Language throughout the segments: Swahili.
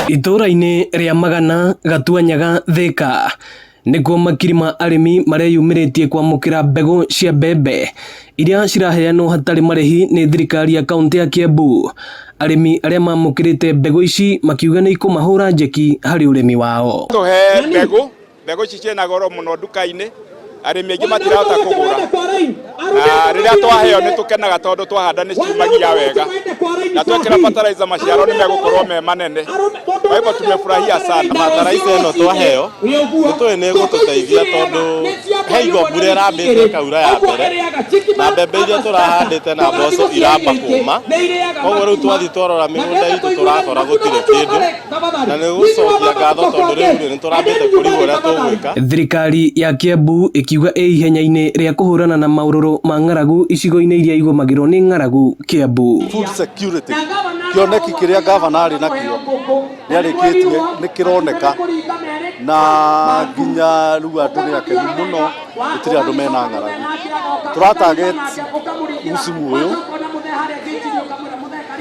Itũra-inĩ rĩa Magana Gatuanyaga Thika nĩkuo makirima arĩmi mareyumĩrĩtie kwamũkĩra mbegũ cia mbembe iria ciraheanwo hatarĩ marĩhi nĩ thirikari ya kaunti ya Kiambu. Arĩmi arĩa mamũkĩrĩte mbegũ ici makiuga nĩ ikũmahũra njeki harĩ ũrĩmi wao. Tuhe mbegũ ici ciĩna goro mũno nduka-inĩ, arĩmi aingĩ matirahota kũgũra. Rĩrĩa twaheo nĩ tũkenaga tondũ twahanda nĩ ciumagia wega, na twekĩra fertilizer maciaro nĩ megũkorwo me manene. Kwa hivyo tumefurahia sana. Fertilizer ĩno twaheo nĩtũĩ nĩ ĩgũtũteithia tondũ he mbura ĩrambĩte kaura ya mbere, na mbembe iria tũrahandĩte na mboco iramba kũma. Koguo rĩu twathiĩ twarora mĩgũnda itũ tũrakora gũtirĩ kĩndũ, na nĩ gũcokia ngatho tondũ rĩu nĩ tũrambĩte kũrigwo ũrĩa tũgwĩka. Thirikari ya Kiambu ikiuga ihenya-inĩ rĩa kũhũrana na maũrũrũ ma ng'aragu icigo-inĩ iria igũmagĩrwo nĩ ng'aragu Kiambu. Food security kĩoneki kĩrĩa gavana arĩ nakĩo nĩ arĩkĩtie nĩ kĩroneka, na nginya rĩu andũ nĩ akenu mũno, gũtirĩ andũ mena ng'aragu. Tũratarget musimu ũyũ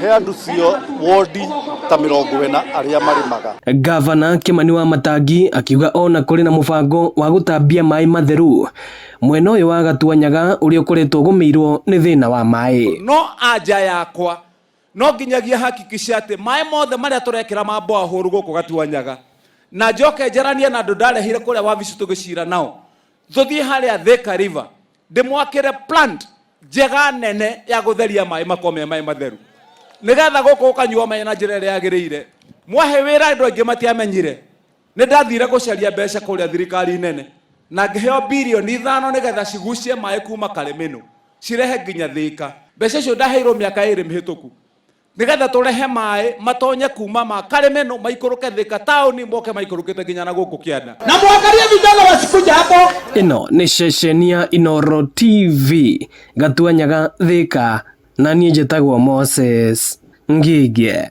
he andũ cio wodi ta 40 arĩa marĩmaga. Gavana Kimani Wamatangi akiuga ona kũrĩ na mũbango wa gũtambia maĩ matheru mwena ũyũ wa Gatuanyaga ũrĩa ũkoretwo ũgũmĩirwo nĩ thĩna wa maĩ. No anja yakwa no nginyagia hakikisha atĩ maĩ mothe marĩa tũrekĩra ma borehole gũkũ Gatuanyaga na njoke njaranie na andũ ndarehire kũrĩa wabici tũgĩcira nao, tũthiĩ harĩa Thika River ndĩmwakĩre plant njega nene ya gũtheria maĩ makome maĩ matheru, nĩgetha gũkũ ũkanyua maĩ na njĩra ĩrĩa yagĩrĩire. Mwahe wĩra andũ aingĩ matiamenyire, nĩ ndathire gũcaria mbeca kũrĩa thirikari nene na ngĩheo birioni 5 nĩgetha cigucie maĩ kuma Karĩmĩnũ cirehe nginya Thika. Mbeca icio ndaheirwo mĩaka 2 mĩhĩtũku nĩgetha tũrehe maĩ matonye kuma ma Karĩmĩnũ maikũrũke Thika taũni moke maikũrũkĩte nginya na gũkũ Kĩanda. Na mwangalie vijana wasikuja hapo. Ĩno nĩ ceceni ya Inooro TV Gatuanyaga Thika, na niĩ njĩtagwo Moses Ngigĩ.